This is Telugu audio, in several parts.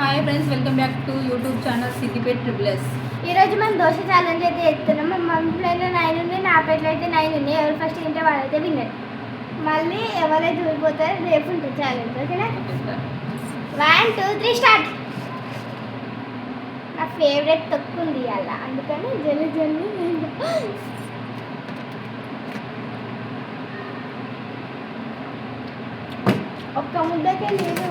Hi friends, welcome back to YouTube channel Siddipet triple S. ఈరోజు మనం దోశ ఛాలెంజ్ అయితే చేస్తున్నాం. మా మమ్మీ ప్లేట్లో 9 ఉన్నాయి, నా ప్లేట్లో అయితే 9 ఉన్నాయి. ఎవరు ఫస్ట్ తింటే వాళ్ళైతే విన్నర్. మళ్ళీ ఎవరైతే ఊరిపోతారో రేపు ఉంటుంది ఛాలెంజ్. ఓకేనా? 1 2 3 స్టార్ట్. నా ఫేవరెట్ తక్కువ ఉంది అలా, అందుకని జల్లి జల్లి ఒక్క ముద్దకే లేదు.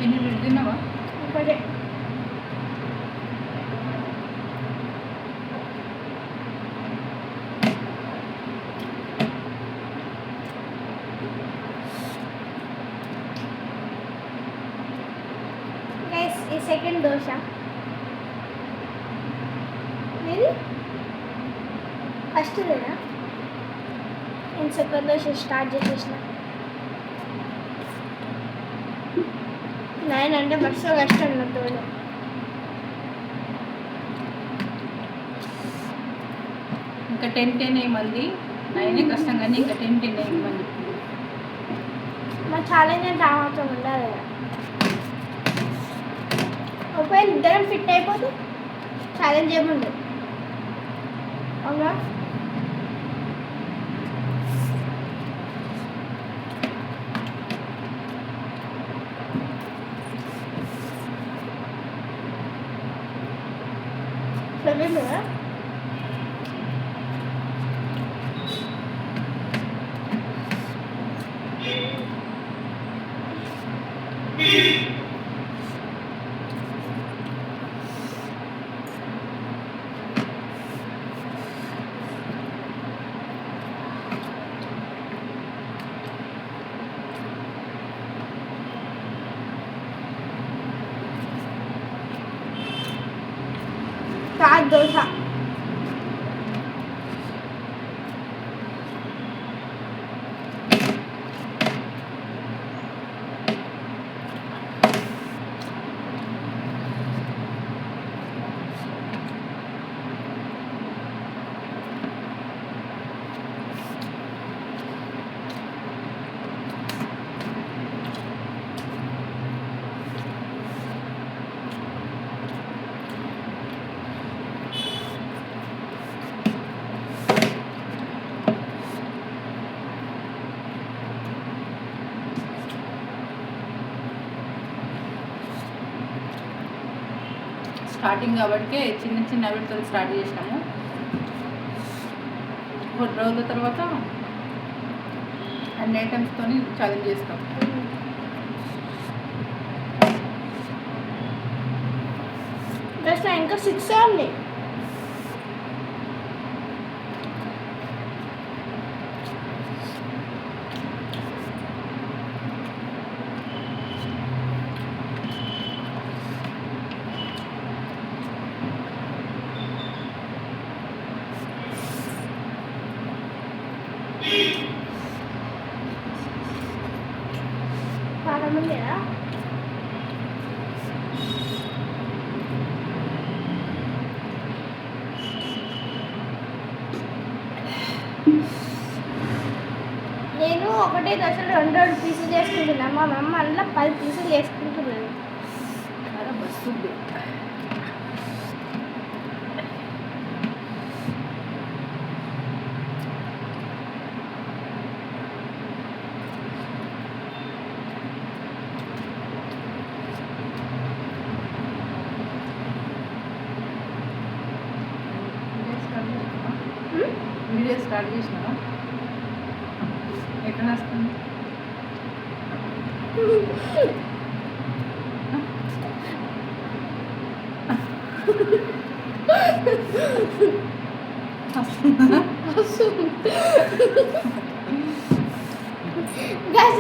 ఎన్ని తిన్నావా? ఒకటే. గైస్, ఈ సెకండ్ దోశ ఇది ఫస్ట్ లేదా? నేను సెకండ్ దోశ స్టార్ట్ చేసేసిన. 9 అంటే బస్సు కష్టం నాకు. ఇంకా 10 ఏమంది 9 కష్టం, కానీ ఇంకా 10 ఏమంది. మా ఛాలెంజ్ అంటే అవసరం ఉండాలి కదా. ఒకవేళ ఇద్దరం ఫిట్ అయిపోతే ఛాలెంజ్ ఏముండదు. అవునా? సరేనా? స్టార్ట్ దోశ. స్టార్టింగ్ కాబట్టి చిన్న చిన్న అవిటితో స్టార్ట్ చేసినాము. కొన్ని రోజుల తర్వాత అన్ని ఐటమ్స్తో ఛాలెంజ్ చేస్తాం. దోశ ఇంకా 6 ఉంది. లేదా? నేను ఒకటే దశలో 2 పీసులు చేసుకుంటున్నా. మా మమ్మ అలా 10 పీసులు చేసుకుంటున్నాను. బస్సు వీడియో స్టార్ట్ చేసినావా? ఎక్కడ వస్తుంది?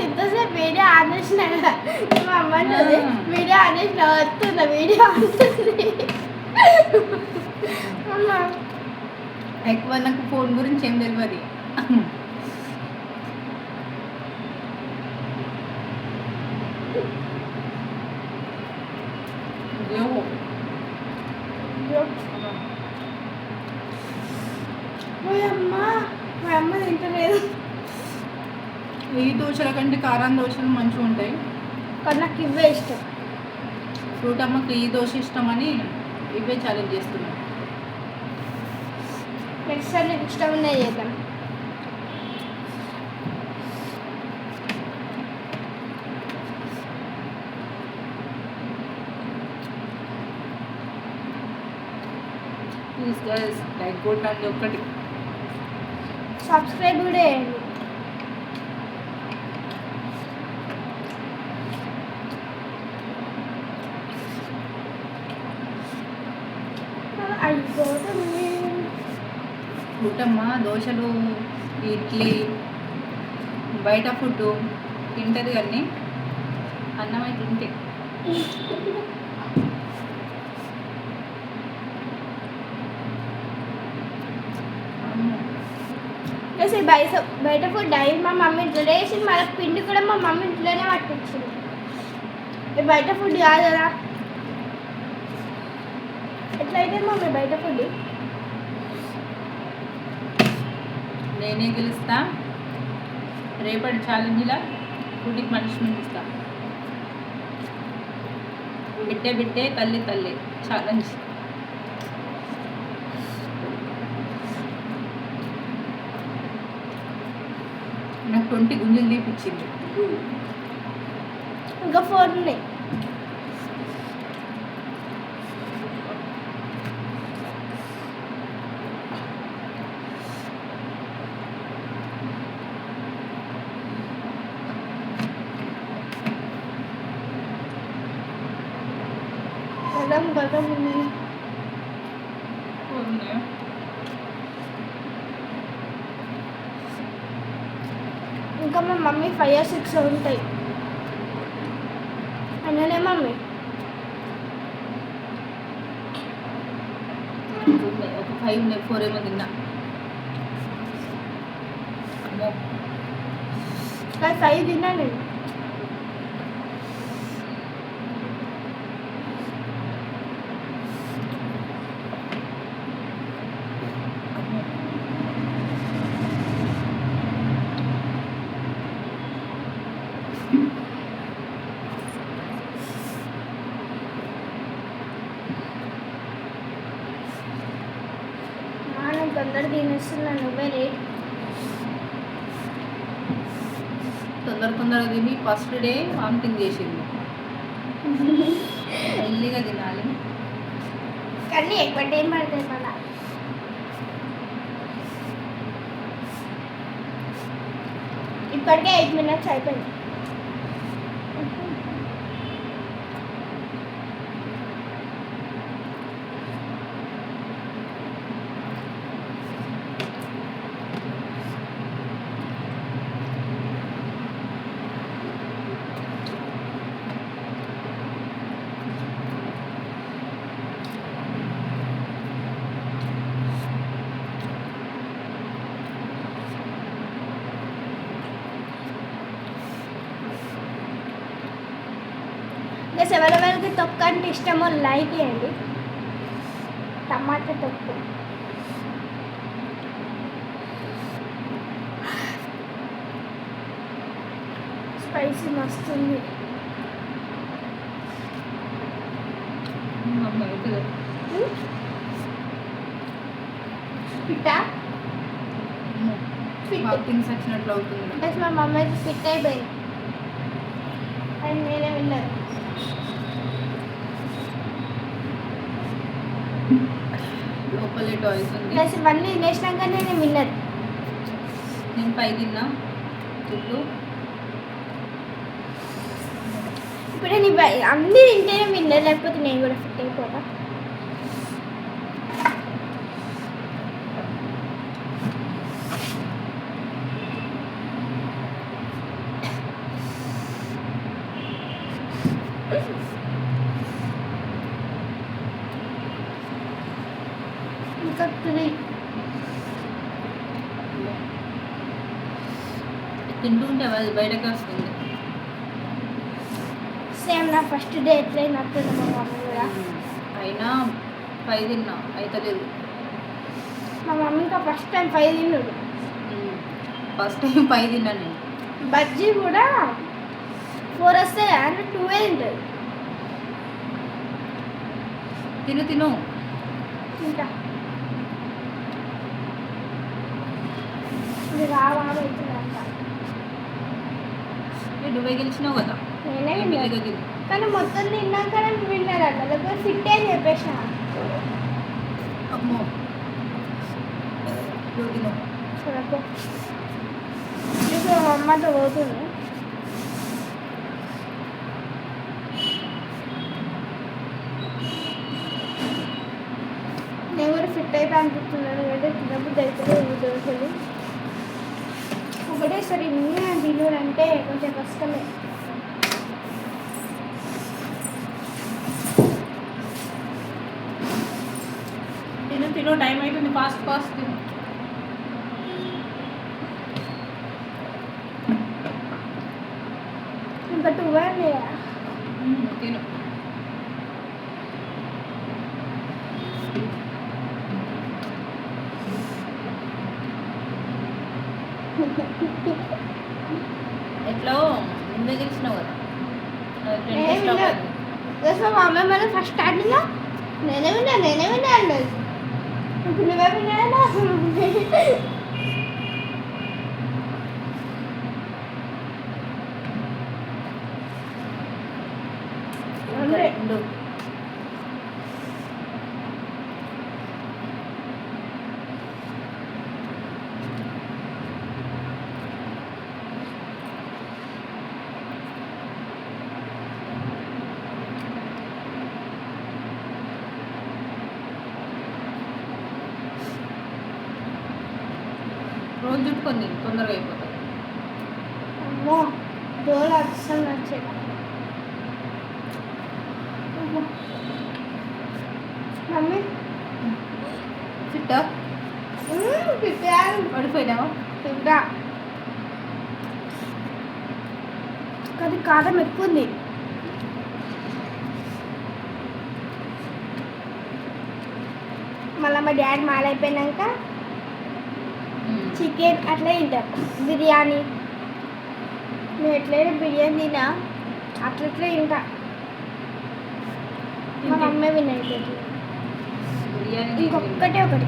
ఇంతసేపు వీడియో ఆనేసిన మా అమ్మ అన్నది వీడియో ఆనేసిన వస్తుందా వీడియో వస్తుంది. ఎక్కువ నాకు ఫోన్ గురించి ఏం తెలియదు. మా అమ్మ తింటలేదు. ఈ దోశల కంటే కారం దోశలు మంచిగా ఉంటాయి. కానీ నాకు ఇవే ఇష్టం. ఫ్రూట్ అమ్మకి ఈ దోశ ఇష్టమని ఇవే ఛాలెంజ్ చేస్తున్నాను. నెక్స్ట్ సార్ నీకు ఇష్టం ఉన్నాయి చేద్దాం. ప్లీజ్ గైస్ లైక్ కొట్టండి ఒక్కటి. సబ్స్క్రైబ్ కూడా చేయండి. అయిపోతుంది. ఫ్రూటమ్మ దోశలు ఇడ్లీ బయట ఫుడ్ తింటుంది కానీ అన్నం అయితే తింటే బయట ఫుడ్ అయ్యి మా మమ్మీ ఇంట్లో వేసి మళ్ళీ పిండి కూడా మా మమ్మీ ఇంట్లోనే పట్టించింది. బయట ఫుడ్ కాదు కదా. ఎట్లయితే మమ్మీ బయట ఫుడ్ నేనే గెలుస్తా. రేపటి ఛాలెంజ్లా ఫుడ్కి పనిష్మెంట్ ఇస్తా. బిట్టే బిట్టే తల్లి తల్లి ఛాలెంజ్. నాకు 20 గుంజలు తీపిచ్చింది. ఇంకా 4 ఉన్నాయి. గతం ఇంకా మా మమ్మీ 5 or 6 ఉంటాయి. అన్ననే మమ్మీ ఒక 5 ఉన్నాయి. 4 ఏమో తిన్నా. కానీ 5 తిన్నా నేను. తొందర తినేస్తున్నాను. నువ్వే లేట్. తొందరగా తిని ఫస్ట్ డే వామిటింగ్ చేసింది. మెల్లిగా తినాలి. కానీ ఎక్కువ టైం పడుతుంది మళ్ళా. ఇప్పటికే 8 minutes అయిపోయింది. ఎవరెవరికి తొక్కు అంటే ఇష్టమో లైక్ చేయండి. టమాటా తొక్కు స్పైసీ మస్తుంది. ఫిట్టా వామిటింగ్స్ వచ్చినట్లు అవుతుంది. ప్లస్ మా మమ్మీ అయితే ఫిట్ అయిపోయింది అని నేనే విన్నాను. లోపలే టాయ్స్ ఉంది. ప్లస్ ఇవన్నీ తినేసినాక నేను విన్నది. నేను 5 తిన్నా చుట్టూ. ఇప్పుడే నీ అన్నీ తింటేనే విన్నర్, లేకపోతే నేను కూడా ఫిట్ అయిపోతా. ఇంకా 3 తింటుంటే అది బయటకు వస్తుంది. సేమ్ నా ఫస్ట్ డే ఎట్లయినట్టుంది మా మమ్మీ కూడా. అయినా 5 తిన్నా అయితలేదు. మా మమ్మీ ఇంకా ఫస్ట్ టైం 5 తిన్నాడు. ఫస్ట్ టైం 5 తిన్నా నేను. బజ్జీ కూడా 4 వస్తాయి అంటే 2 తింటుంది. తిను ఇంకా ఇది అవుతుందంట. నువ్వే గెలిచినావు కదా. నేనే మెల్లిగా విన్నాను తిను. కానీ మొత్తం తిన్నాక నేను విన్నారంట, లేకపోతే ఫిట్ అని చెప్పేసిన. అమ్మో నువ్వు తిను. చూడకు ఇప్పుడు మా అమ్మతో పోతుంది. నేను కూడా ఫిట్ అయితే అనిపిస్తున్నాను, అంటే తినబుద్ధి అవుతుంది ఈ దోశలు ఒకటేసారి ఇన్ని తినడు అంటే కొంచెం కష్టమే. తిను టైం అవుతుంది. ఫాస్ట్ తిను. ఇంకా 2 ఉన్నాయా? తిను. ఎట్లా ముందే గెలిచినావు కదా. మా అమ్మ మన ఫస్ట్ స్టార్టింగ్లో నేనే విన్నా అన్నది. ఇప్పుడు నువ్వే విన్నా. రెండు రోజు చుట్టుకొని తొందరగా అయిపోతుంది. అమ్మో డోలు అస్సలు నచ్చదు. మమ్మీ చిట్టా తిట్టాను. పడిపోయినావా? తింటా కానీ కారం ఎక్కువ ఉంది. మళ్ళీ మా డాడీ మాలైపోయినాక చికెన్ అట్లా తింటాం. బిర్యానీ నేను ఎట్లయినా బిర్యానీ తినా అట్లా తింటా. మా మమ్మీ వినైపోతుంది. బిర్యానీ ఇంకొక్కటే ఒకటి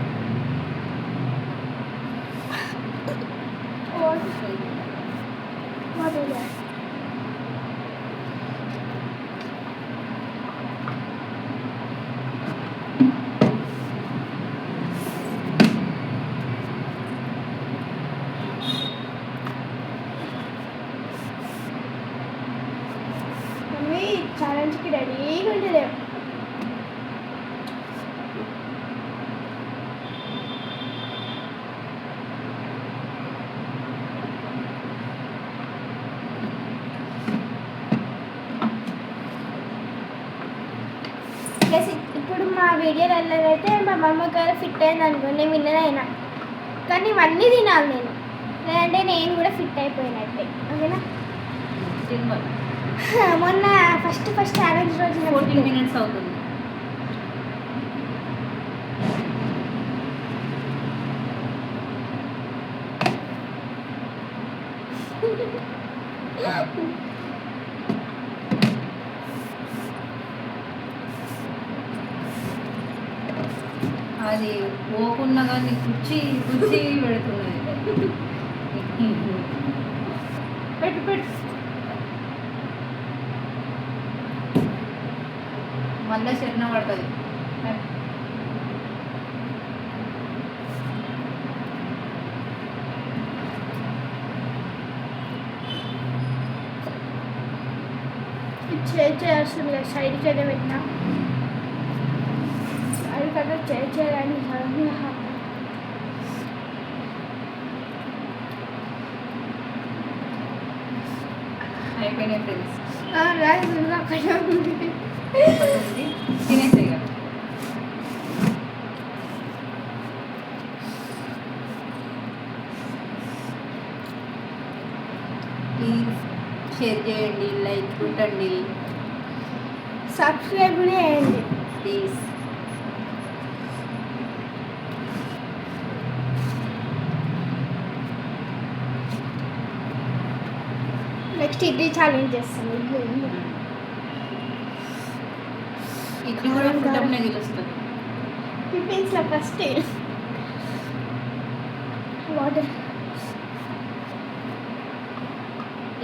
మమ్మీ ఛాలెంజ్కి రెడీగా ఉంటుంది. ప్లస్ ఇప్పుడు మా వీడియోలలో అయితే మా మమ్మ గారు ఫిట్ అయింది అనుకోండి, నేను విన్నర్ అయినా. కానీ ఇవన్నీ తినాలి నేను, లేదంటే నేను కూడా ఫిట్ అయిపోయినట్టే. ఓకేనా? మొన్న ఫస్ట్ ఛాలెంజ్ రోజు 14 minutes అవుతుంది. అది పోకుండా కానీ కుర్చీ పెడుతున్నది. పెట్టు మళ్ళీ శరణ పడుతుంది. చేయాల్సింది కదా సైడ్కి అయితే పెట్టినా సైడ్ కదా చేయడానికి అయిపోయినాయి ఫ్రెండ్స్. రాదు అక్కడ ఉంది. తినేసేయ్ ఇక. ప్లీజ్ షేర్ చేయండి, లైక్ కొట్టండి సబ్స్క్రైబ్ కూడా చేయండి ప్లీజ్. నెక్స్ట్ ఇడ్లీ ఛాలెంజ్ చేస్తాను ఇడ్లీ కూడా పుట్టమనే గెలుస్తుంది. టిఫిన్స్లో ఫస్ట్ వాటర్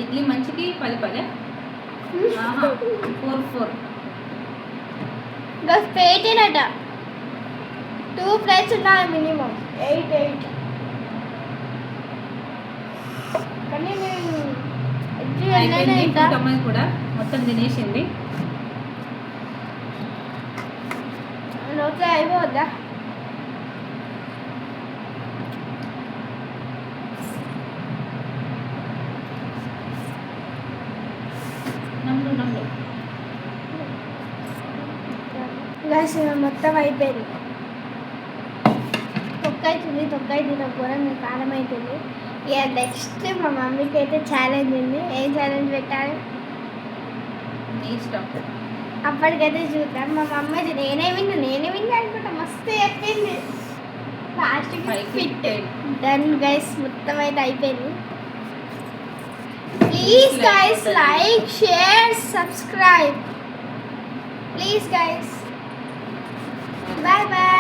ఇడ్లీ మంచికి 10 4 ఇంకా 18 అట 2 ప్లేట్స్ ఉన్నాయి మినిమం 8 కానీ నేను ఇడ్లీ అయిపోయింది. తింటా పుట్టమ్మది కూడా మొత్తం తినేసింది. లోపల అయిపోద్దా నమ్ము గ్యాస్ మొత్తం అయిపోయింది. తొక్క అవుతుంది ఘోరంగా కారం అవుతుంది. ఇక నెక్స్ట్ మా మమ్మీకి అయితే ఛాలెంజ్ ఉంది. ఏం ఛాలెంజ్ పెట్టాలి నీ ఇష్టం. అప్పటికైతే చూద్దాం. మా మమ్మీ అయితే నేనే విన్నా అనుకుంటా మస్తు చెప్పింది. లాస్ట్కి ఫిట్ డన్ గైస్ మొత్తం అయితే అయిపోయింది. Please guys like share subscribe please guys. Bye bye.